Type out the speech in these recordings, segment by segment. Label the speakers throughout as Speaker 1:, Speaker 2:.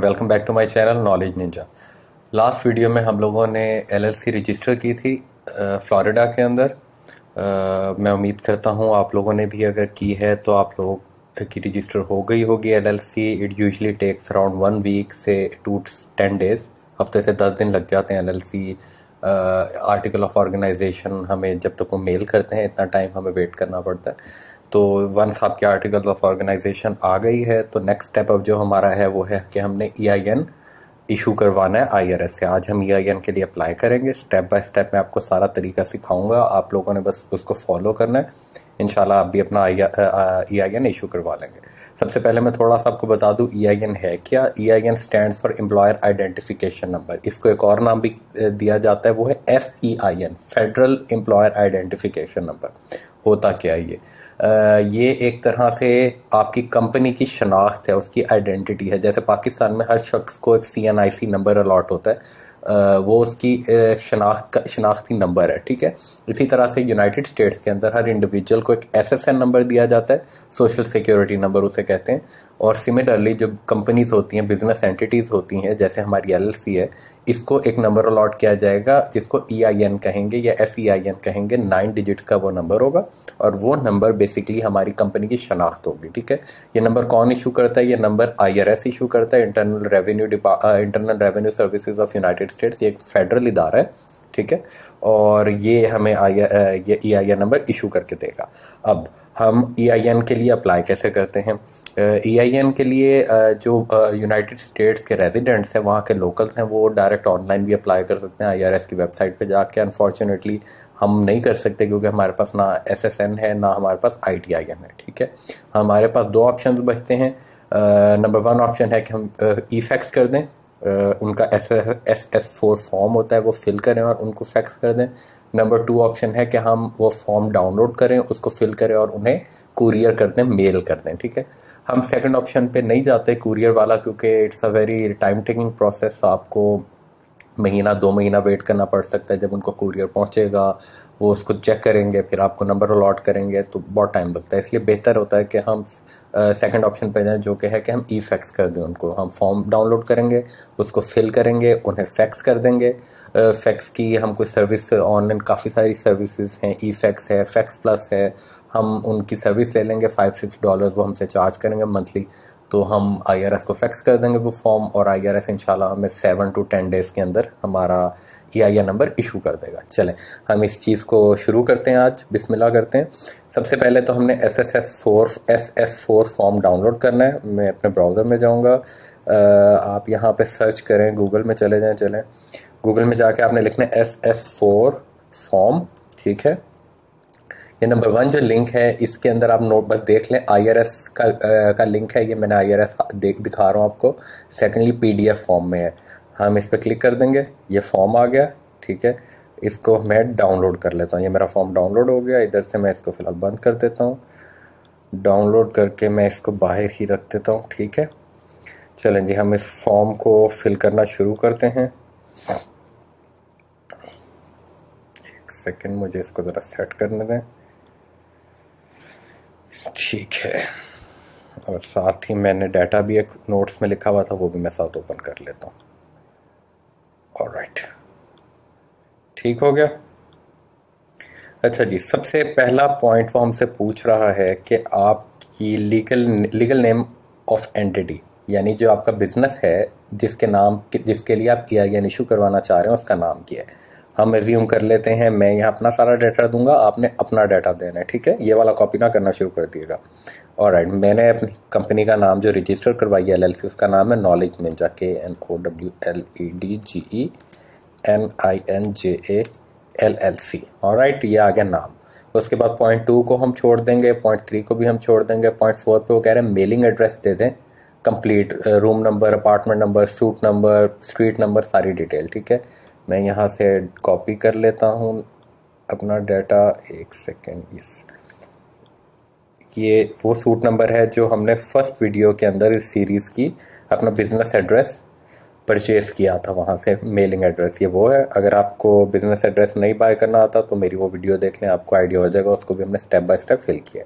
Speaker 1: Welcome back to my channel knowledge ninja. Last video में हम लोगों ने एलएलसी रजिस्टर की थी फ्लोरिडा के अंदर। मैं उम्मीद करता हूँ आप लोगों ने भी अगर की है तो आप लोगों की रजिस्टर हो गई होगी LLC. It usually takes around 1 week से 2 to 10 days, हफ्ते से 10 दिन लग जाते हैं एलएलसी आर्टिकल ऑफ ऑर्गेनाइजेशन हमें जब तक वो मेल करते हैं इतना टाइम हमें वेट करना पड़ता है। तो वंस आपके आर्टिकल्स ऑफ ऑर्गेनाइजेशन आ गई है तो नेक्स्ट स्टेप अब जो हमारा है वो है कि हमने ईआईएन इशू करवाना है आईआरएस से। आज हम ईआईएन के लिए अप्लाई करेंगे। स्टेप बाय स्टेप मैं आपको सारा तरीका सिखाऊंगा, आप लोगों ने बस उसको फॉलो करना है। इंशाल्लाह आप भी अपना ईआईएन इशू करवा लेंगे। सबसे पहले मैं थोड़ा सा आपको बता दूं ईआईएन है क्या। EIN stands for employer identification number. इसको एक और नाम भी दिया जाता है, वो है FEIN, federal employer identification number. होता क्या है ये एक तरह से आपकी कंपनी की शनाख्त है, उसकी आइडेंटिटी है। जैसे पाकिस्तान में हर शख्स को एक CNIC नंबर अलॉट होता है, वो उसकी शनाख्ती नंबर है, ठीक है। इसी तरह से यूनाइटेड स्टेट्स के अंदर हर इंडिविजुअल को एक SSN नंबर दिया जाता है, सोशल सिक्योरिटी नंबर उसे कहते हैं। और सिमिलरली जो कंपनीज होती हैं, बिजनेस एंटिटीज़ होती हैं, जैसे हमारी LLC है, इसको एक नंबर अलॉट किया जाएगा जिसको EIN कहेंगे या FEIN कहेंगे। 9 डिजिट्स का वो नंबर होगा और वो नंबर बेसिकली हमारी कंपनी की शनाख्त होगी, ठीक है। ये नंबर कौन इशू करता है? ये नंबर IRS इशू करता है, internal revenue services of United states. ये एक फेडरल इदारा है, ठीक है। और ये हमें ये EIN नंबर इशू करके देगा। अब हम EIN के लिए अप्लाई कैसे करते हैं? EIN के लिए जो यूनाइटेड स्टेट्स के रेजिडेंट्स हैं, वहाँ के लोकल्स हैं, वो डायरेक्ट ऑनलाइन भी अप्लाई कर सकते हैं IRS की वेबसाइट पे जाके। अनफॉर्चुनेटली हम नहीं कर सकते क्योंकि हमारे पास ना SSN है ना हमारे पास ITIN है, ठीक है। हमारे पास 2 ऑप्शंस बचते हैं। नंबर 1 ऑप्शन है कि हम ई-फैक्स कर दें, उनका SS4 फॉर्म होता है वो फिल करें और उनको फैक्स कर दें। नंबर 2 ऑप्शन है कि हम वो फॉर्म डाउनलोड करें, उसको फिल करें और उन्हें कुरियर कर दें, मेल कर दें, ठीक है। हम सेकंड ऑप्शन पे नहीं जाते कुरियर वाला, क्योंकि it's a very time taking process. आपको महीना 2 महीना वेट करना पड़ सकता है। जब उनको कुरियर पहुंचेगा वो उसको चेक करेंगे, फिर आपको नंबर अलॉट करेंगे, तो बहुत टाइम लगता है। इसलिए बेहतर होता है कि हम सेकंड ऑप्शन पे जाएं, जो कि है कि हम ई-फैक्स कर दें उनको। हम फॉर्म डाउनलोड करेंगे, उसको फिल करेंगे, उन्हें फैक्स कर देंगे। फैक्स की हम कोई सर्विस ऑनलाइन काफ़ी सारी सर्विसेज हैं, ई-फैक्स है, फैक्स प्लस है। हम उनकी सर्विस ले लेंगे, $5-6 वो हमसे चार्ज करेंगे मंथली। तो हम IRS को फैक्स कर देंगे वो फॉर्म, और IRS इंशाल्लाह हमें 7 to 10 days के अंदर हमारा EIN नंबर इशू कर देगा। चलें हम इस चीज़ को शुरू करते हैं, आज बिस्मिल्लाह करते हैं। सबसे पहले तो हमने SS4 फॉर्म डाउनलोड करना है। मैं अपने ब्राउज़र में जाऊंगा, आप यहाँ पे सर्च करें, गूगल में चले जाएं। चलें गूगल में जाके आपने लिखना है SS4 फॉर्म, ठीक है। ये नंबर 1 जो लिंक है इसके अंदर आप नोट बस देख लें, IRS का लिंक है। ये मैंने IRS दिखा रहा हूँ आपको। सेकेंडली PDF फॉर्म में है, हम इस पर क्लिक कर देंगे, ये फॉर्म आ गया, ठीक है। इसको मैं डाउनलोड कर लेता हूँ। ये मेरा फॉर्म डाउनलोड हो गया। इधर से मैं इसको फ़िलहाल बंद कर देता हूँ। डाउनलोड करके मैं इसको बाहर ही रख देता हूँ, ठीक है। चलें जी, हम इस फॉर्म को फिल करना शुरू करते हैं। एक सेकेंड, मुझे इसको ज़रा सेट करने दें, ठीक है। और साथ ही मैंने डाटा भी एक नोट्स में लिखा हुआ था, वो भी मैं साथ ओपन कर लेता हूँ। ऑलराइट, ठीक हो गया। अच्छा जी, सबसे पहला पॉइंट वो हमसे पूछ रहा है कि आपकी लीगल नेम ऑफ एंटिटी, यानी जो आपका बिजनेस है जिसके लिए आप EIN इशू करवाना चाह रहे हैं, उसका नाम क्या है। हम एज्यूम कर लेते हैं, मैं यहाँ अपना सारा डाटा दूंगा, आपने अपना डाटा देना है, ठीक है। ये वाला कॉपी ना करना शुरू कर दिएगा। ऑलराइट, मैंने अपनी कंपनी का नाम जो रजिस्टर करवाई है LLC, उसका नाम है knowledge Ninja, KNOWLEDGENINJA LLC। Alright, ये आ गया नाम। उसके बाद पॉइंट 2 को हम छोड़ देंगे, पॉइंट 3 को भी हम छोड़ देंगे। पॉइंट 4 पे वो कह रहे हैं मेलिंग एड्रेस दे दें complete, room number, apartment number, suit number, street number, सारी डिटेल, ठीक है। मैं यहाँ से कॉपी कर लेता हूँ अपना डाटा, एक सेकेंड। ये वो सूट नंबर है जो हमने फर्स्ट वीडियो के अंदर इस सीरीज़ की अपना बिजनेस एड्रेस परचेज़ किया था, वहाँ से मेलिंग एड्रेस ये वो है। अगर आपको बिजनेस एड्रेस नहीं बाय करना आता तो मेरी वो वीडियो देख लें, आपको आइडिया हो जाएगा। उसको भी हमने स्टेप बाय स्टेप फिल किया।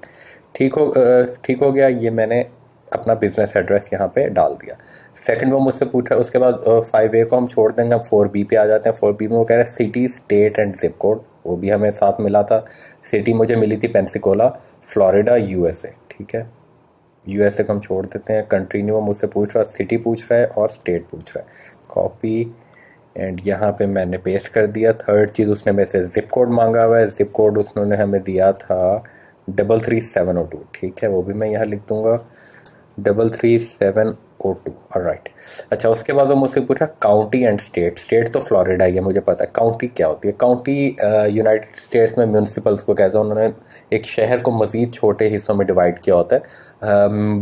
Speaker 1: ठीक हो गया। ये मैंने अपना बिजनेस एड्रेस यहाँ पे डाल दिया। सेकंड वो मुझसे पूछा, उसके बाद 5A को हम छोड़ देंगे, हम 4B पे आ जाते हैं। 4B में वो कह रहे हैं city, state and zip code, वो भी हमें साथ मिला था। सिटी मुझे मिली थी पेंसिकोला, फ्लोरिडा, यूएसए। ठीक है, यूएसए को हम छोड़ देते हैं। कंट्री नहीं वो मुझसे पूछ रहा, सिटी पूछ रहा है और स्टेट पूछ रहा है। कॉपी एंड यहाँ पे मैंने पेस्ट कर दिया। थर्ड चीज़ उसने मेरे से जिप कोड मांगा हुआ है, जिप कोड उसने हमें दिया था 33702। ठीक है, वो भी मैं यहाँ लिख दूंगा 33702। ऑलराइट। अच्छा, उसके बाद वो मुझसे पूछा काउंटी एंड स्टेट। स्टेट तो फ्लोरिडा ही है, मुझे पता है। काउंटी क्या होती है? काउंटी यूनाइटेड स्टेट्स में म्यूनिसिपल्स को कहते हैं। उन्होंने एक शहर को मज़ीद छोटे हिस्सों में डिवाइड किया होता है।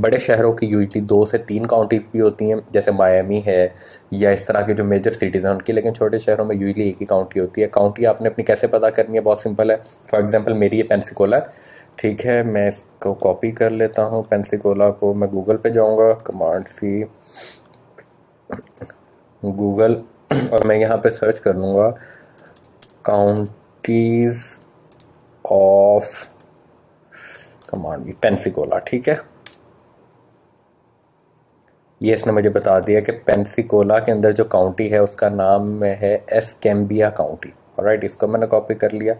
Speaker 1: बड़े शहरों की यूजली 2 से 3 काउंटीज़ भी होती हैं, जैसे मायामी है या इस तरह के जो मेजर सिटीज़ हैं उनकी, लेकिन छोटे शहरों में यूजली एक ही काउंटी होती है। काउंटी आपने अपनी कैसे पता करनी है? बहुत सिंपल है। फॉर एग्जांपल मेरी ये पेंसिकोला है, ठीक है, मैं इसको कॉपी कर लेता हूँ। पेंसिकोला को मैं गूगल पे जाऊँगा, कमांड सी गूगल, और मैं यहाँ पे सर्च कर लूँगा काउंटीज़ ऑफ, कमांड भी पेंसिकोला। ठीक है, ये इसने मुझे बता दिया कि पेंसिकोला के अंदर जो काउंटी है उसका नाम है एस्केम्बिया काउंटी। ऑलराइट, इसको मैंने कॉपी कर लिया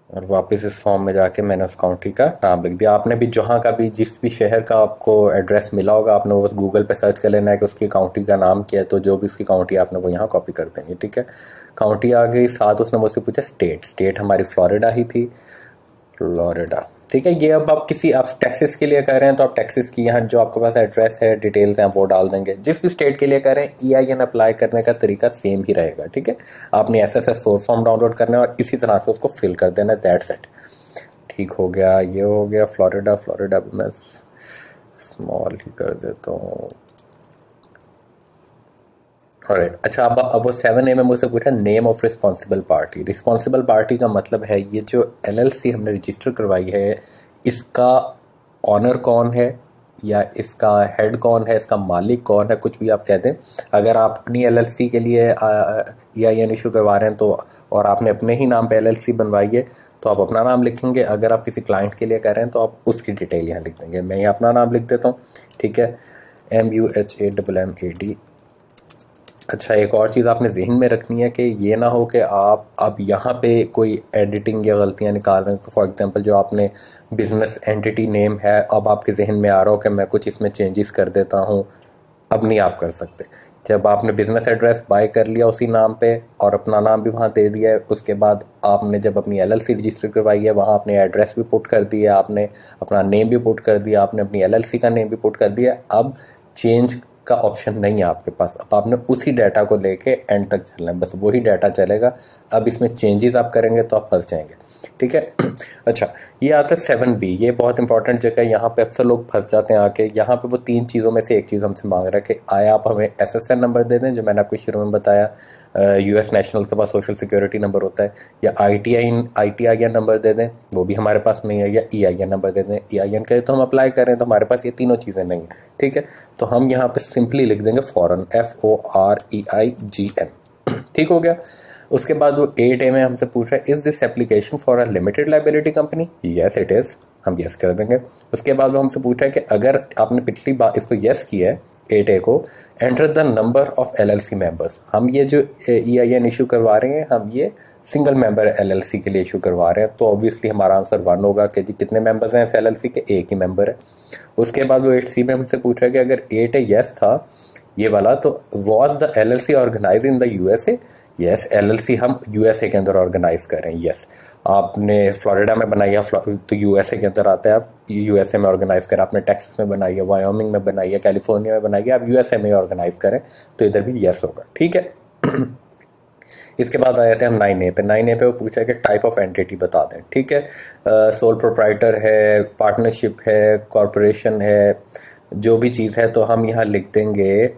Speaker 1: और वापस इस फॉर्म में जाके मैंने उस काउंटी का नाम लिख दिया। आपने भी जहाँ का भी, जिस भी शहर का आपको एड्रेस मिला होगा, आपने बस गूगल पे सर्च कर लेना है कि उसकी काउंटी का नाम क्या है, तो जो भी उसकी काउंटी आपने वो यहाँ कॉपी कर देंगे। ठीक है, काउंटी आ गई। साथ उसने मुझसे पूछा स्टेट। स्टेट हमारी फ्लोरिडा ही थी, फ्लोरिडा। ठीक है, ये अब आप किसी, आप टैक्सेस के लिए कर रहे हैं तो आप टैक्सेस की यहाँ जो आपके पास एड्रेस है, डिटेल्स हैं, वो डाल देंगे। जिस भी स्टेट के लिए कर रहे हैं, EIN अप्लाई करने का तरीका सेम ही रहेगा। ठीक है, आपने SSS सोर्स फॉर्म डाउनलोड करना है और इसी तरह से उसको फिल कर देना है। That's it. ठीक हो गया, ये हो गया। फ्लोरिडा, फ्लोरिडा मैं स्मॉल ही कर देता हूँ। ऑलराइट। अच्छा, अब वो 7A में मुझसे पूछा name of responsible party. Responsible party का मतलब है ये जो LLC हमने रजिस्टर करवाई है, इसका ऑनर कौन है या इसका हेड कौन है, इसका मालिक कौन है, कुछ भी आप कह दें। अगर आप अपनी LLC के लिए EIN इशू करवा रहे हैं तो, और आपने अपने ही नाम पे LLC बनवाई है, तो आप अपना नाम लिखेंगे। अगर आप किसी क्लाइंट के लिए कर रहे हैं तो आप उसकी डिटेल यहाँ लिख देंगे। मैं यहाँ अपना नाम लिख देता हूँ। ठीक है, MUHAMMAD। अच्छा, एक और चीज़ आपने जहन में रखनी है कि ये ना हो कि आप अब यहाँ पे कोई एडिटिंग या गलतियाँ निकाल रहे हैं। फॉर एग्जांपल जो आपने बिजनेस एंटिटी नेम है, अब आपके जहन में आ रहा हो कि मैं कुछ इसमें चेंजेस कर देता हूँ, अब नहीं आप कर सकते। जब आपने बिजनेस एड्रेस बाय कर लिया उसी नाम पे और अपना नाम भी वहाँ दे दिया है, उसके बाद आपने जब अपनी LLC रजिस्टर करवाई है, वहाँ आपने एड्रेस भी पुट कर दिया, आपने अपना नेम भी पुट कर दिया, आपने अपनी LLC का नेम भी पुट कर दिया। अब चेंज का ऑप्शन नहीं है आपके पास। अब आपने उसी डाटा को लेके एंड तक चलना है, बस वही डाटा चलेगा। अब इसमें चेंजेस आप करेंगे तो आप फंस जाएंगे। ठीक है। अच्छा, ये आता है 7B। ये बहुत इंपॉर्टेंट जगह है, यहाँ पे अक्सर लोग फंस जाते हैं आके। यहाँ पे वो 3 चीज़ों में से एक चीज़ हमसे मांग रहा है कि आया आप हमें SSN नंबर दे दें, जो मैंने आपको शुरू में बताया, US नेशनल के पास सोशल सिक्योरिटी नंबर होता है, या ITIN नंबर दे दें, वो भी हमारे पास नहीं है, या EIN नंबर दे दें। EIN करें तो हम अप्लाई करें तो हमारे पास ये तीनों चीज़ें नहीं है। ठीक है, तो हम यहाँ पे सिंपली लिख देंगे फॉरेन, FOREIGN। ठीक हो गया। उसके बाद वो 8A में हमसे पूछ रहा है is this application for a limited liability company? Yes it is, हम यस कर देंगे। उसके बाद वो हमसे पूछ रहा है कि अगर आपने पिछली बार इसको यस किया है 8A को, enter the number of LLC members. हम ये जो EIN इशू करवा रहे हैं, हम ये सिंगल मेंबर LLC के लिए इशू करवा रहे हैं, तो ऑब्वियसली हमारा आंसर 1 होगा कि जी कितने मेंबर्स हैं इस LLC के? एक ही मेंबर है। उसके बाद वो 8C में हमसे पूछ रहा है कि अगर 8A यस था ये वाला, तो was the LLC organise in the USA? Yes, LLC हम USA के अंदर ऑर्गेनाइज कर रहे हैं। यस, आपने फ्लोरिडा में बनाई है तो USA के अंदर आता है, आप USA में ऑर्गेनाइज करें। आपने टेक्सास में बनाई है, वायोमिंग में बनाई है, कैलिफोर्निया में बनाई है, आप USA में ऑर्गेनाइज करें तो इधर भी यस होगा। ठीक है। इसके बाद आए थे हम 9A पे। 9A पे वो पूछा है कि टाइप ऑफ एंटिटी बता दें। ठीक है, सोल प्रोप्राइटर है, पार्टनरशिप है, कॉरपोरेशन है, जो भी चीज़ है, तो हम यहाँ लिख देंगे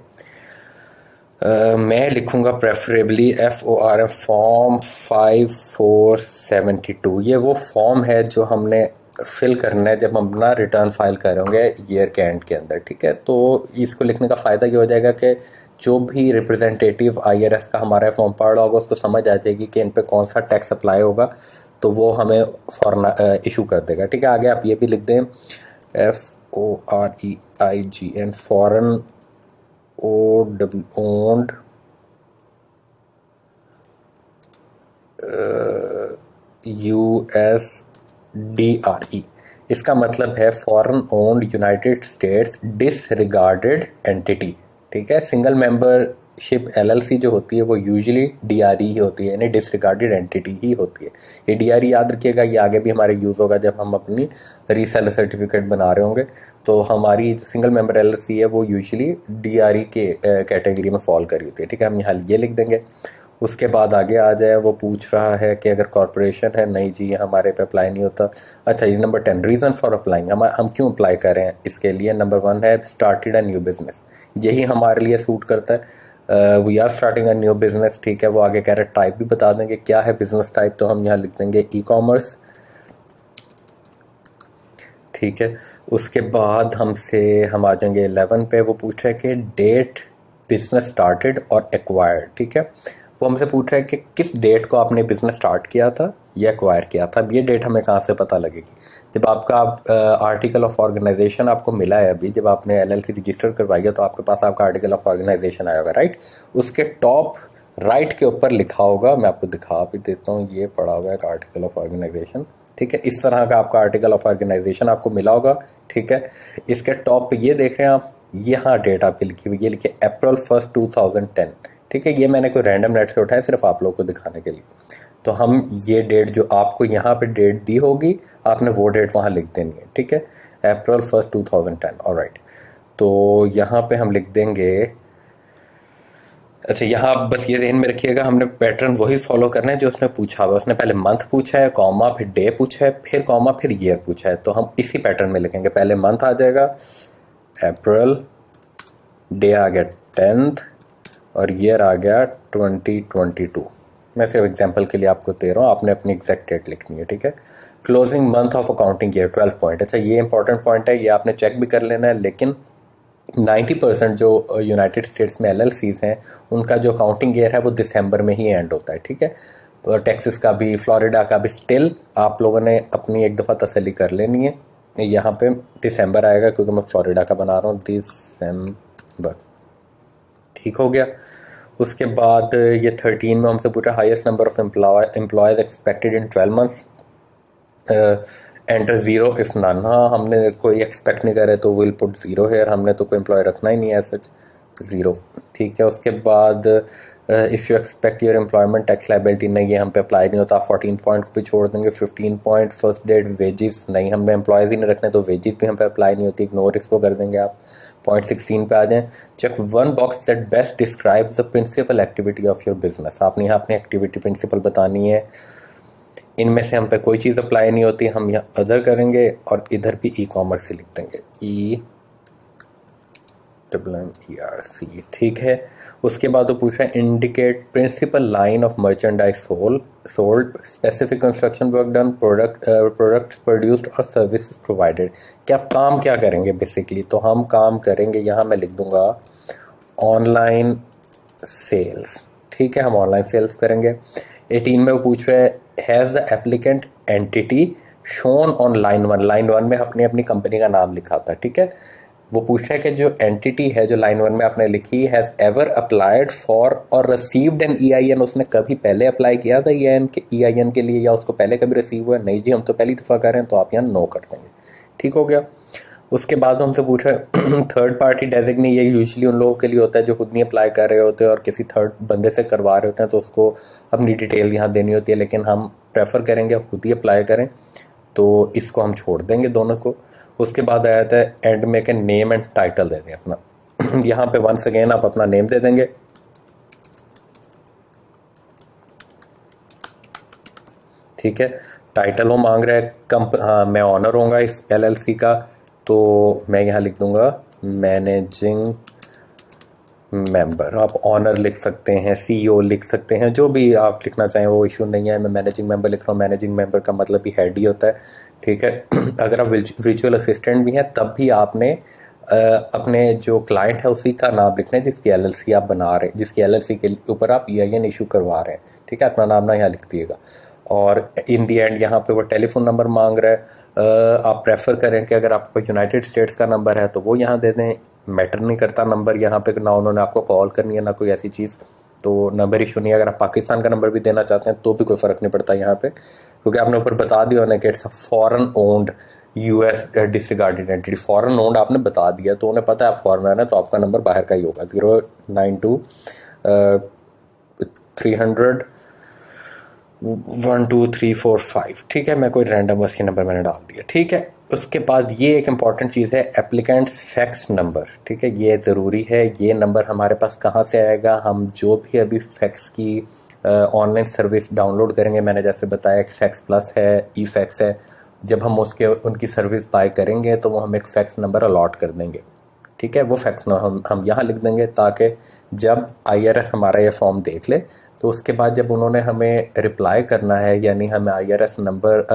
Speaker 1: मैं लिखूंगा प्रेफरेबली FORM फॉर्म 5472। ये वो फॉर्म है जो हमने फिल करना है जब हम अपना रिटर्न फाइल करेंगे ईयर के एंड के अंदर। ठीक है, तो इसको लिखने का फ़ायदा ये हो जाएगा कि जो भी रिप्रेजेंटेटिव IRS का हमारा फॉर्म पढ़ रहा होगा उसको समझ आ जाएगी कि इन पे कौन सा टैक्स अप्लाई होगा। तो वो हमें फॉरन इशू कर देगा। ठीक है, आगे आप ये भी लिख दें FOREIGN फॉरेन ओन्ड USDRE। इसका मतलब है foreign owned United states disregarded entity. ठीक है, सिंगल मेंबरशिप LLC जो होती है वो यूजुअली DRE ही होती है, यानी डिसरिगार्डेड एंटिटी ही होती है। ये DRE याद रखिएगा, ये आगे भी हमारे यूज़ होगा जब हम अपनी रीसेलर सर्टिफिकेट बना रहे होंगे। तो हमारी सिंगल मेंबर LLC है वो यूजुअली DRE के कैटेगरी में फॉल करी होती है। ठीक है, हम यहाँ ये लिख देंगे। उसके बाद आगे आ जाए, वो पूछ रहा है कि अगर कॉरपोरेशन है, नहीं जी ये हमारे पे अप्लाई नहीं होता। अच्छा, ये नंबर 10 रीज़न फॉर अप्लाइंग, हम क्यों अप्लाई कर रहे हैं इसके लिए। नंबर 1 है स्टार्टेड अ न्यू बिजनेस, यही हमारे लिए सूट करता है। We are starting a new business. ठीक है, वो आगे कह रहे हैं टाइप भी बता देंगे क्या है बिजनेस टाइप, तो हम यहाँ लिख देंगे ई-कॉमर्स। ठीक है, उसके बाद हम आ जाएंगे 11 पे। वो पूछ रहा है कि डेट बिजनेस स्टार्टेड और एक्वायर्ड। ठीक है, वो हमसे पूछ रहा है कि किस डेट को आपने बिजनेस स्टार्ट किया था या एक्वायर किया था। अब ये डेट हमें कहाँ से पता लगेगी, जब आपका आर्टिकल ऑफ ऑर्गेनाइजेशन आपको मिला है। अभी जब आपने LLC रजिस्टर करवाई है तो आपके पास आपका आर्टिकल ऑफ ऑर्गेनाइजेशन आया होगा, राइट। उसके टॉप राइट के ऊपर लिखा होगा, मैं आपको दिखा भी देता हूँ, ये पड़ा हुआ है आर्टिकल ऑफ ऑर्गेनाइजेशन। ठीक है, इस तरह का आपका आर्टिकल ऑफ ऑर्गेनाइजेशन आपको मिला होगा। ठीक है, इसके टॉप पे ये देख रहे हैं आप, यहाँ डेट आपकी लिखी हुई, ये लिखी April 1, 2010। ठीक है, ये मैंने कोई रैंडम नेट से उठाया सिर्फ आप लोगों को दिखाने के लिए। तो हम ये डेट जो आपको यहाँ पे डेट दी होगी, आपने वो डेट वहाँ लिख देनी है। ठीक है, April 1, 2010। ऑलराइट, तो यहाँ पे हम लिख देंगे। अच्छा, यहाँ आप बस ये ध्यान में रखिएगा, हमने पैटर्न वही फॉलो करना है जो उसने पूछा हुआ। उसने पहले मंथ पूछा है, कॉमा, फिर डे पूछा है, फिर कॉमा, फिर ईयर पूछा है। तो हम इसी पैटर्न में लिखेंगे। पहले मंथ आ जाएगा अप्रैल, डे आ गया 10th और ईयर आ गया 2022। मैं सिर्फ एग्जांपल के लिए आपको दे रहा हूँ, आपने अपनी एग्जैक्ट डेट लिखनी है। ठीक है, closing month of accounting year 12 point. अच्छा, ये इंपॉर्टेंट पॉइंट है, ये आपने चेक भी कर लेना है। लेकिन 90% जो यूनाइटेड स्टेट्स में LLCs हैं उनका जो अकाउंटिंग ईयर है वो दिसंबर में ही एंड होता है। ठीक है, टेक्सास का भी, फ्लोरिडा का भी, स्टिल आप लोगों ने अपनी एक दफ़ा तसल्ली कर लेनी है। यहाँ पे दिसंबर आएगा क्योंकि मैं फ्लोरिडा का बना रहा हूँ, दिसंबर। ठीक हो गया। उसके बाद ये 13 में हमसे पूछा highest number of employees expected in 12 months, enter 0 if none. हाँ, हमने कोई एक्सपेक्ट नहीं करे तो विल पुट 0 हेयर, हमने तो कोई एम्प्लॉय रखना ही नहीं है, सच 0। ठीक है, उसके बाद if you expect your employment tax liability, नहीं ये हम पे अप्लाई नहीं होता। 14 पॉइंट को भी छोड़ देंगे। 15 पॉइंट फर्स्ट डेट वेजेस, नहीं हमें एम्प्लॉयज़ ही नहीं रखने तो वेजेस भी हम पे अप्लाई नहीं होती, इग्नोर इसको कर देंगे आप। पॉइंट 16 पे आ जाएं। Check one box that best describes the principal activity of your business. आपने यहाँ अपनी एक्टिविटी प्रिंसिपल बतानी है। इनमें से हम पे कोई चीज़ अप्लाई नहीं होती, हम यहाँ अदर करेंगे और इधर भी ई-कॉमर्स से लिख देंगे, ERC। ठीक है, उसके बाद वो पूछा है indicate principal line of merchandise sold, specific construction work done, products produced और सर्विसेज प्रोवाइडेड। क्या काम क्या करेंगे बेसिकली, तो हम काम करेंगे, यहाँ मैं लिख दूंगा ऑनलाइन सेल्स। ठीक है, हम ऑनलाइन सेल्स करेंगे। 18 में वो पूछ रहे हैं has the applicant entity shown on line 1। Line 1 में अपनी अपनी कंपनी का नाम लिखा था। ठीक है, वो पूछ रहे हैं कि जो एंटिटी है जो लाइन 1 में आपने लिखी, हैज़ एवर अप्लाइड फॉर और रिसीव्ड एन EIN, उसने कभी पहले अप्लाई किया था EIN के लिए, या उसको पहले कभी रिसीव हुआ? नहीं जी, हम तो पहली दफ़ा कर रहे हैं, तो आप यहाँ नो कर देंगे। ठीक हो गया। उसके बाद हमसे पूछ रहे हैं थर्ड पार्टी डेजिग्नी, ये यूजुअली उन लोगों के लिए होता है जो खुद नहीं अप्लाई कर रहे होते और किसी थर्ड बंदे से करवा रहे होते हैं, तो उसको अपनी डिटेल यहाँ देनी होती है। लेकिन हम प्रेफर करेंगे खुद ही अप्लाई करें, तो इसको हम छोड़ देंगे दोनों को। उसके बाद आया था एंड में के नेम एंड टाइटल दे दें अपना। यहाँ पे वंस अगेन आप अपना नेम दे देंगे। ठीक है, टाइटल वो मांग रहा है हाँ, मैं ऑनर होऊंगा इस LLC का, तो मैं यहाँ लिख दूंगा मैनेजिंग मेंबर। आप ऑनर लिख सकते हैं, CEO लिख सकते हैं, जो भी आप लिखना चाहें, वो इशू नहीं है। मैं मैनेजिंग मेंबर लिख रहा हूँ, मैनेजिंग मेंबर का मतलब भी हेड ही होता है। ठीक है, अगर आप वर्चुअल असिस्टेंट भी हैं तब भी आपने अपने जो क्लाइंट है उसी का नाम लिखना है जिसकी LLC आप बना रहे हैं, जिसकी LLC के ऊपर आप EIN इशू करवा रहे हैं। ठीक है, अपना नाम ना यहाँ लिख दिएगा। और इन दी एंड यहाँ पे वो टेलीफोन नंबर मांग रहा है। आप प्रेफर करें कि अगर आपको यूनाइटेड स्टेट्स का नंबर है तो वो यहाँ दे दें, मैटर नहीं करता नंबर यहाँ पे, ना उन्होंने आपको कॉल करनी है ना कोई ऐसी चीज़, तो नंबर इशू नहीं है। अगर आप पाकिस्तान का नंबर भी देना चाहते हैं तो भी कोई फ़र्क नहीं पड़ता यहाँ पे, क्योंकि आपने ऊपर बता दिया उन्हें कि it's a foreign owned US disregarded entity. Foreign owned आपने बता दिया तो उन्हें पता है आप फॉरेनर हैं, तो आपका नंबर बाहर का ही होगा, 092 300 12345। ठीक है, मैं कोई रैंडम बस ये नंबर मैंने डाल दिया। ठीक है, उसके बाद ये एक इम्पॉर्टेंट चीज़ है, एप्लीकेंट फैक्स नंबर। ठीक है, ये ज़रूरी है। ये नंबर हमारे पास कहाँ से आएगा, हम जो भी अभी फैक्स की ऑनलाइन सर्विस डाउनलोड करेंगे, मैंने जैसे बताया फैक्स प्लस है, ई फैक्स है, जब हम उनकी सर्विस बाय करेंगे तो वो हम एक फैक्स नंबर अलॉट कर देंगे। ठीक है, वो फैक्स हम यहाँ लिख देंगे ताकि जब IRS हमारा ये फॉर्म देख ले तो उसके बाद जब उन्होंने हमें रिप्लाई करना है, यानी हमें IRS number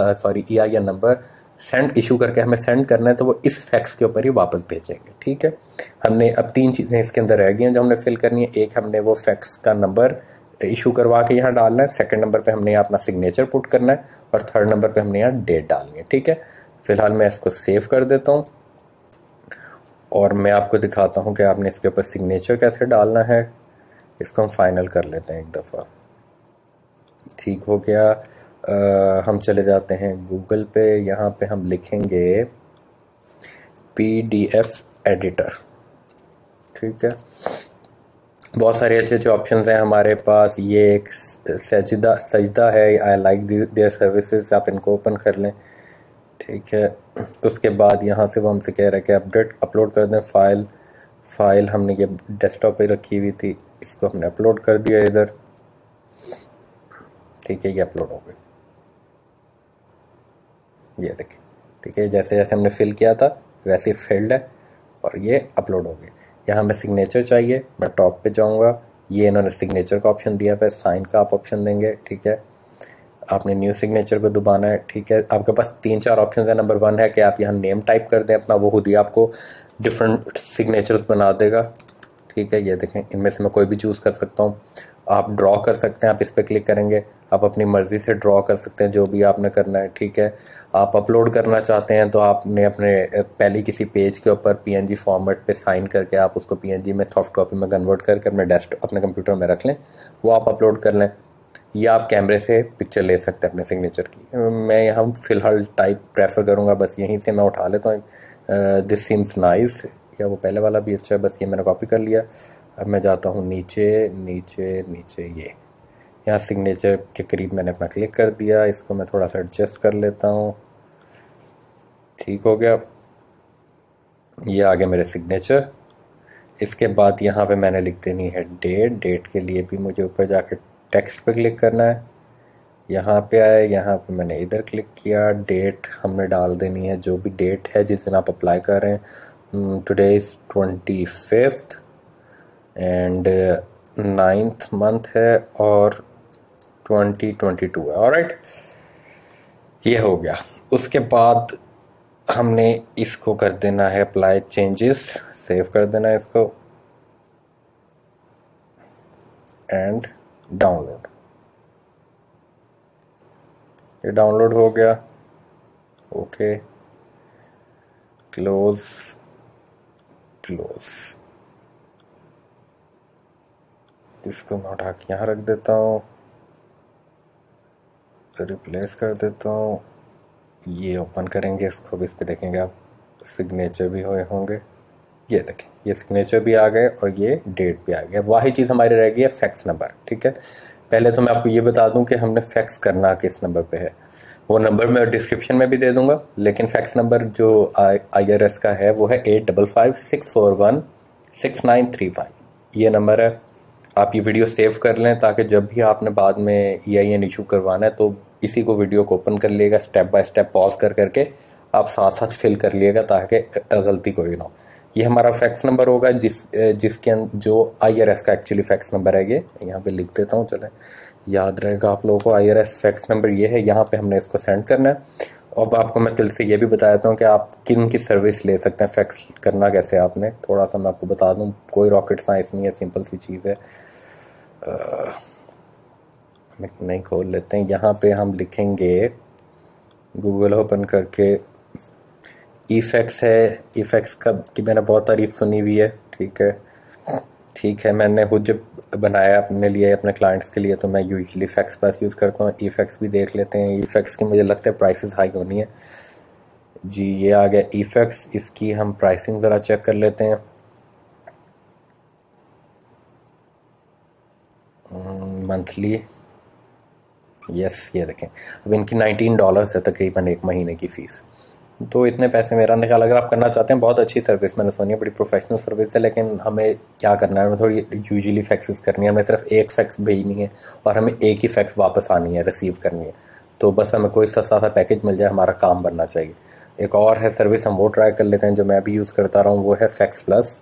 Speaker 1: EIN number issue करके हमें सेंड करना है, तो वो इस फैक्स के ऊपर ही वापस भेजेंगे। ठीक है, हमने अब 3 चीज़ें इसके अंदर रह गई हैं जो हमने फिल करनी है। एक, हमने वो फैक्स का नंबर इशू करवा के यहाँ डालना है। सेकंड नंबर पे हमने यहाँ अपना सिग्नेचर पुट करना है, और थर्ड नंबर पे हमने यहाँ डेट डालनी है। ठीक है, फिलहाल मैं इसको सेव कर देता हूँ और मैं आपको दिखाता हूँ कि आपने इसके ऊपर सिग्नेचर कैसे डालना है। इसको हम फाइनल कर लेते हैं एक दफ़ा। ठीक हो गया। हम चले जाते हैं गूगल पे, यहाँ पे हम लिखेंगे PDF एडिटर। ठीक है, बहुत सारे अच्छे अच्छे ऑप्शंस हैं हमारे पास। ये एक सजदा है, आई लाइक देयर सर्विसेज, आप इनको ओपन कर लें। ठीक है, उसके बाद यहाँ से वो हमसे कह रहा है कि अपलोड कर दें फाइल हमने ये डेस्कटॉप पे रखी हुई थी, इसको हमने अपलोड कर दिया इधर। ठीक है, ये अपलोड हो गई, ये देखिए। ठीक है, जैसे जैसे हमने फिल किया था वैसे ही फिल्ड है और ये अपलोड हो गई। यहाँ हमें सिग्नेचर चाहिए, मैं टॉप पे जाऊँगा, ये इन्होंने सिग्नेचर का ऑप्शन दिया, फिर साइन का आप ऑप्शन देंगे। ठीक है, आपने न्यू सिग्नेचर को दबाना है। ठीक है, आपके पास 3-4 ऑप्शन है। नंबर 1 है कि आप यहाँ नेम टाइप कर दें अपना, वो खुद ही आपको डिफरेंट सिग्नेचर्स बना देगा। ठीक है, ये देखें, इनमें से मैं कोई भी चूज़ कर सकता हूँ। आप ड्रॉ कर सकते हैं, आप इस पर क्लिक करेंगे, आप अपनी मर्ज़ी से ड्रॉ कर सकते हैं जो भी आपने करना है। ठीक है, आप अपलोड करना चाहते हैं तो आपने अपने पहले किसी पेज के ऊपर PNG फॉर्मेट पे साइन करके आप उसको PNG में सॉफ्ट कॉपी में कन्वर्ट करके अपने डेस्कटॉप अपने कंप्यूटर में रख लें, वो आप अपलोड कर लें, या आप कैमरे से पिक्चर ले सकते हैं अपने सिग्नेचर की। मैं यहाँ फ़िलहाल टाइप प्रेफर करूँगा, बस यहीं से मैं उठा लेता हूँ। दिस सीम्स नाइस, या वो पहले वाला भी अच्छा है, बस ये मैंने कॉपी कर लिया। अब मैं जाता हूँ नीचे नीचे नीचे, ये यहाँ सिग्नेचर के करीब मैंने अपना क्लिक कर दिया, इसको मैं थोड़ा सा एडजस्ट कर लेता हूँ। ठीक हो गया, ये आ गया मेरे सिग्नेचर। इसके बाद यहाँ पे मैंने लिख देनी है डेट के लिए भी मुझे ऊपर जाकर टेक्स्ट पे क्लिक करना है। यहाँ पे आए, यहाँ पे मैंने इधर क्लिक किया, डेट हमने डाल देनी है जो भी डेट है जिस दिन आप अप्लाई कर रहे हैं। Today is 25 and 9th month है और 2022 है। ऑलराइट, ये हो गया। उसके बाद हमने इसको कर देना है अप्लाई चेंजेस, सेव कर देना है इसको एंड डाउनलोड। ये डाउनलोड हो गया। ओके, क्लोज, इसको मैं उठा के यहाँ रख देता हूँ, रिप्लेस कर देता हूँ। ये ओपन करेंगे इसको भी, इस पर देखेंगे आप सिग्नेचर भी हुए होंगे। ये देखें, ये सिग्नेचर भी आ गए और ये डेट भी आ गया। वही चीज़ हमारी रह गई है फैक्स नंबर। ठीक है, पहले तो मैं आपको ये बता दूं कि हमने फैक्स करना किस नंबर पे है, वो नंबर मैं डिस्क्रिप्शन में भी दे दूंगा, लेकिन फैक्स नंबर जो IRS का है वो है 8556416935। ये नंबर है। आप ये वीडियो सेव कर लें ताकि जब भी आपने बाद में EIN इशू करवाना है तो इसी को वीडियो को ओपन कर लिएगा, स्टेप बाय स्टेप पॉज करके आप साथ साथ फिल कर लिएगा ताकि गलती कोई ना हो। ये हमारा फैक्स नंबर होगा जिसके जो IRS का एक्चुअली फैक्स नंबर है। ये यहाँ पे लिख देता हूँ, चलें याद रहेगा आप लोगों को। IRS फैक्स नंबर ये है, यहाँ पे हमने इसको सेंड करना है। अब आपको मैं दिल से ये भी बता देता हूँ कि आप किन की सर्विस ले सकते हैं, फैक्स करना कैसे आपने, थोड़ा सा मैं आपको बता दूँ। कोई रॉकेट साइंस नहीं है, सिंपल सी चीज़ है। नहीं खोल लेते हैं। यहाँ पे हम लिखेंगे गूगल ओपन करके, इफेक्ट्स है। इफेक्ट्स का की मैंने बहुत तारीफ सुनी हुई है। ठीक है, मैंने खुद जब बनाया अपने लिए, अपने क्लाइंट्स के लिए, तो मैं यूजली इफेक्ट्स प्लस यूज़ करता हूँ। इफेक्ट्स भी देख लेते हैं। इफेक्ट्स की मुझे लगता है प्राइसेस हाई होनी है जी। ये आ गया इफेक्ट्स। इसकी हम प्राइसिंग ज़रा चेक कर लेते हैं। मंथली, यस, ये देखें, अब इनकी $19 है तकरीबन एक महीने की फ़ीस। तो इतने पैसे मेरा निकाल, अगर आप करना चाहते हैं, बहुत अच्छी सर्विस मैंने सुनी है, बड़ी प्रोफेशनल सर्विस है। लेकिन हमें क्या करना है, हमें थोड़ी यूजुअली फैक्सेस करनी है। हमें सिर्फ एक फैक्स भेजनी है और हमें एक ही फैक्स वापस आनी है, रिसीव करनी है। तो बस हमें कोई सस्ता सा पैकेज मिल जाए, हमारा काम बनना चाहिए। एक और है सर्विस, हम वो ट्राई कर लेते हैं, जो मैं भी यूज़ करता रहा हूँ, वो है फैक्स प्लस।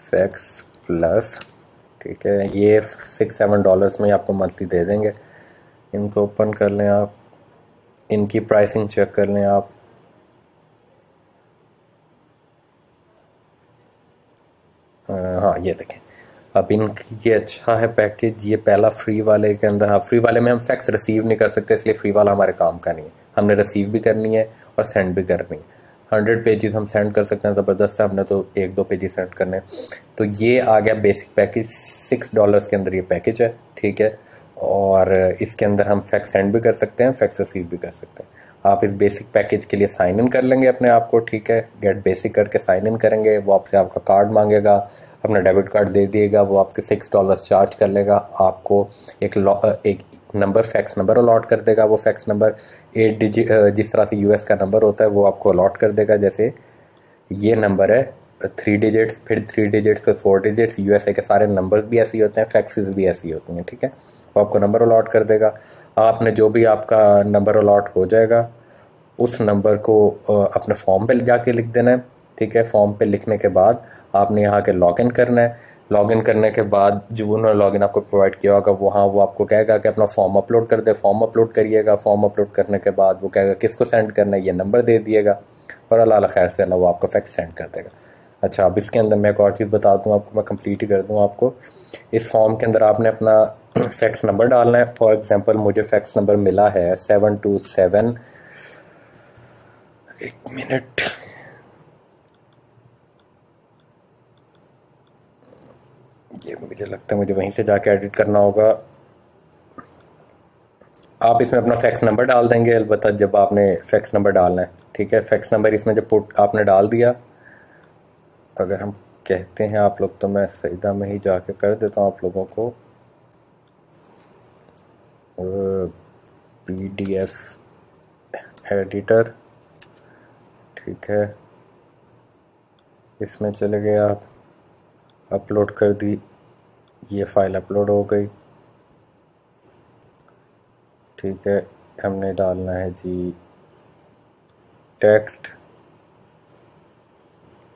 Speaker 1: फैक्स प्लस, ठीक है, ये $6-7 में आपको मंथली दे देंगे। इनको ओपन कर लें आप, इनकी प्राइसिंग चेक कर लें आप। हाँ, ये देखें, अब इनकी ये अच्छा है पैकेज। ये पहला फ्री वाले के अंदर, हाँ, फ्री वाले में हम फैक्स रिसीव नहीं कर सकते, इसलिए फ्री वाला हमारे काम का नहीं है। हमने रिसीव भी करनी है और सेंड भी करनी है। 100 पेजेस हम सेंड कर सकते हैं, ज़बरदस्त है। हमने तो 1-2 पेजेस सेंड करने। तो ये आ गया बेसिक पैकेज, $6 के अंदर ये पैकेज है, ठीक है। और इसके अंदर हम फैक्स सेंड भी कर सकते हैं, फैक्स रिसीव भी कर सकते हैं। आप इस बेसिक पैकेज के लिए साइन इन कर लेंगे अपने आप को, ठीक है। गेट बेसिक करके साइन इन करेंगे, वो आपसे आपका कार्ड मांगेगा, अपना डेबिट कार्ड दे दिएगा, वो आपके $6 चार्ज कर लेगा। आपको एक नंबर, फैक्स नंबर अलॉट कर देगा। वो फैक्स नंबर 8 डिजिट, जिस तरह से यूएस का नंबर होता है, वो आपको अलॉट कर देगा। जैसे ये नंबर है 3 डिजिट्स, फिर 3 डिजिट्स, फिर 4 डिजिट्स। यूएसए के सारे नंबर्स भी ऐसे ही होते हैं, फैक्सेस भी ऐसी होती हैं, ठीक है। वो आपको नंबर अलॉट कर देगा। आपने जो भी आपका नंबर अलॉट हो जाएगा, उस नंबर को अपने फॉर्म पे जाके लिख देना है, ठीक है। फॉर्म पे लिखने के बाद आपने यहाँ के लॉगिन करना है। लॉगिन करने के बाद जो उन्होंने लॉगिन आपको प्रोवाइड किया होगा, वहाँ वो आपको कहेगा कि अपना फॉर्म अपलोड कर दे। फॉर्म अपलोड करिएगा। फॉर्म अपलोड करने के बाद वो कहेगा किसको सेंड करना है, ये नंबर दे दिएगा, और अल्लाह खैर से अल्लाह वो आपको फैक्स सेंड कर देगा। अच्छा, अब इसके अंदर मैं एक और चीज़ बता दूँ आपको, मैं कंप्लीट ही कर दूँ आपको। इस फॉर्म के अंदर आपने अपना फैक्स नंबर डालना है। फॉर एग्जांपल मुझे फैक्स नंबर मिला है 727, एक मिनट, ये मुझे लगता है मुझे वहीं से जाके एडिट करना होगा। आप इसमें अपना फैक्स नंबर डाल देंगे, अलबत्ता जब आपने फैक्स नंबर डालना है, ठीक है। फैक्स नंबर इसमें जब पुट आपने डाल दिया, अगर हम कहते हैं आप लोग, तो मैं सईदा में ही जाके कर देता हूँ आप लोगों को। PDF एडिटर, ठीक है, इसमें चले गए आप, अपलोड कर दी, ये फाइल अपलोड हो गई, ठीक है। हमने डालना है जी टेक्स्ट।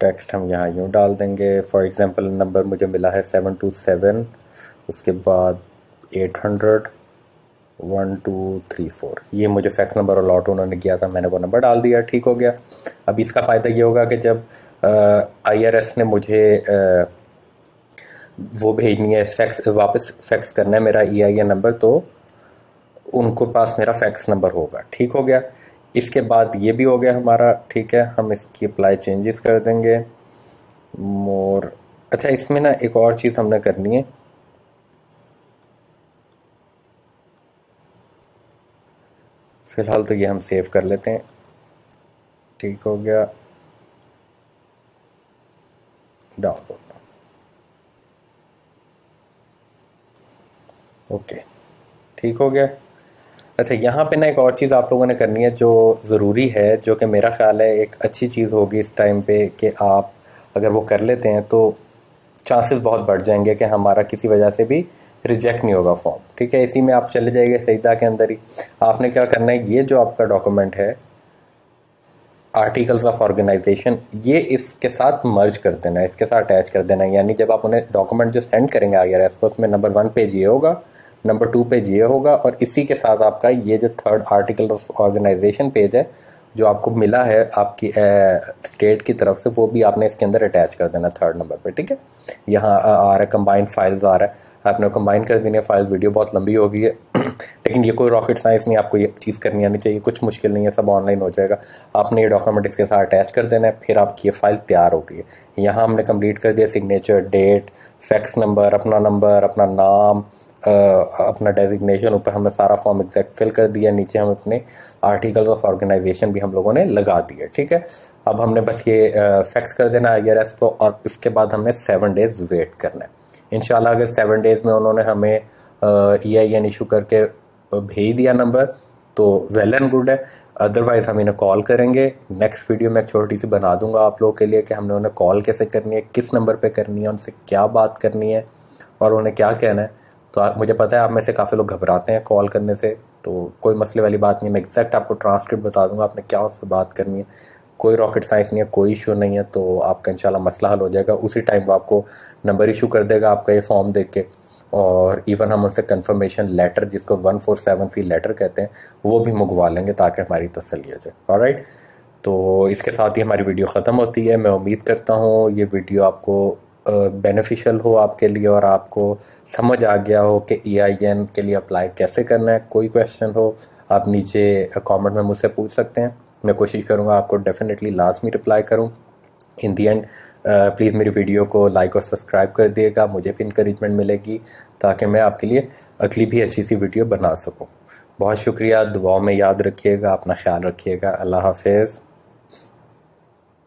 Speaker 1: टेक्स्ट हम यहाँ यूँ डाल देंगे। फॉर एग्जांपल नंबर मुझे मिला है 727, उसके बाद 800 1234, ये मुझे फैक्स नंबर अलॉट उन्होंने किया था, मैंने वो नंबर डाल दिया, ठीक हो गया। अब इसका फ़ायदा ये होगा कि जब IRS ने मुझे वो भेजनी है, फैक्स वापस फैक्स करना है मेरा EIN नंबर, तो उनको पास मेरा फैक्स नंबर होगा, ठीक हो गया। इसके बाद ये भी हो गया हमारा, ठीक है। हम इसकी अप्लाई चेंजेस कर देंगे, मोर। अच्छा, इसमें ना एक और चीज़ हमने करनी है। फ़िलहाल तो ये हम सेव कर लेते हैं, ठीक हो गया। डाउनलोड, ओके, ठीक हो गया। अच्छा, यहाँ पे ना एक और चीज़ आप लोगों ने करनी है जो ज़रूरी है, जो कि मेरा ख़्याल है एक अच्छी चीज़ होगी इस टाइम पे, कि आप अगर वो कर लेते हैं तो चांसेस बहुत बढ़ जाएंगे कि हमारा किसी वजह से भी रिजेक्ट नहीं होगा फॉर्म, ठीक है। इसी में आप चले जाइए सईदा के अंदर ही। आपने क्या करना है, ये जो आपका डॉक्यूमेंट है, आर्टिकल्स ऑफ ऑर्गेनाइजेशन, ये इसके साथ मर्ज कर देना है, इसके साथ अटैच कर देना है। यानी जब आप उन्हें डॉक्यूमेंट जो सेंड करेंगे IRS को, उसमें नंबर 1 पेज ये होगा, नंबर 2 पेज ये होगा, और इसी के साथ आपका ये जो 3rd article of organisation page है, जो आपको मिला है आपकी स्टेट की तरफ से, वो भी आपने इसके अंदर अटैच कर देना थर्ड नंबर पे, ठीक है। यहाँ आ रहा है कंबाइन फाइल्स आ रहा है, आपने कंबाइन कर देनी है फाइल। वीडियो बहुत लंबी हो गई है लेकिन ये कोई रॉकेट साइंस नहीं, आपको ये चीज़ करनी आनी चाहिए, कुछ मुश्किल नहीं है, सब ऑनलाइन हो जाएगा। आपने ये डॉक्यूमेंट इसके साथ अटैच कर देना है, फिर आपकी ये फाइल तैयार हो गई है। यहाँ हमने कंप्लीट कर दिया सिग्नेचर, डेट, फैक्स नंबर, अपना नाम, अपना डेजिग्नेशन, ऊपर हमने सारा फॉर्म एग्जैक्ट फिल कर दिया, नीचे हम अपने आर्टिकल्स ऑफ ऑर्गेनाइजेशन भी हम लोगों ने लगा दिए, ठीक है। अब हमने बस ये फैक्स कर देना IRS को, और इसके बाद हमने 7 डेज वेट करना है। इंशाल्लाह अगर 7 डेज में उन्होंने हमें EIN इशू करके भेज दिया नंबर तो वेल एंड गुड है, अदरवाइज़ हम इन्हें कॉल करेंगे। नेक्स्ट वीडियो में एक छोटी सी बना दूंगा आप लोगों के लिए कि हमने उन्हें कॉल कैसे करनी है, किस नंबर पे करनी है, उनसे क्या बात करनी है और उन्हें क्या कहना है। तो मुझे पता है आप में से काफ़ी लोग घबराते हैं कॉल करने से, तो कोई मसले वाली बात नहीं है, मैं एग्जैक्ट आपको ट्रांसक्रिप्ट बता दूंगा आपने क्या उनसे बात करनी है। कोई रॉकेट साइंस नहीं है, कोई इशू नहीं है, तो आपका इंशाल्लाह मसला हल हो जाएगा। उसी टाइम वो आपको नंबर इशू कर देगा आपका ये फॉर्म देख के, और इवन हम उनसे कंफर्मेशन लेटर, जिसको 147C लेटर कहते हैं, वो भी मंगवा लेंगे ताकि हमारी तसल्ली हो जाए। ऑलराइट, तो इसके साथ ही हमारी वीडियो ख़त्म होती है। मैं उम्मीद करता हूँ ये वीडियो आपको बेनिफिशियल हो आपके लिए, और आपको समझ आ गया हो कि EIN के लिए अप्लाई कैसे करना है। कोई क्वेश्चन हो आप नीचे कमेंट में मुझसे पूछ सकते हैं, मैं कोशिश करूँगा आपको डेफिनेटली लाजमी रिप्लाई करूँ। इन दी एंड प्लीज़ मेरी वीडियो को लाइक और सब्सक्राइब कर दिएगा, मुझे भी इंकरेजमेंट मिलेगी ताकि मैं आपके लिए अगली भी अच्छी सी वीडियो बना सकूँ। बहुत शुक्रिया, दुआओं में याद रखिएगा, अपना ख्याल रखिएगा। अल्लाह हाफिज़।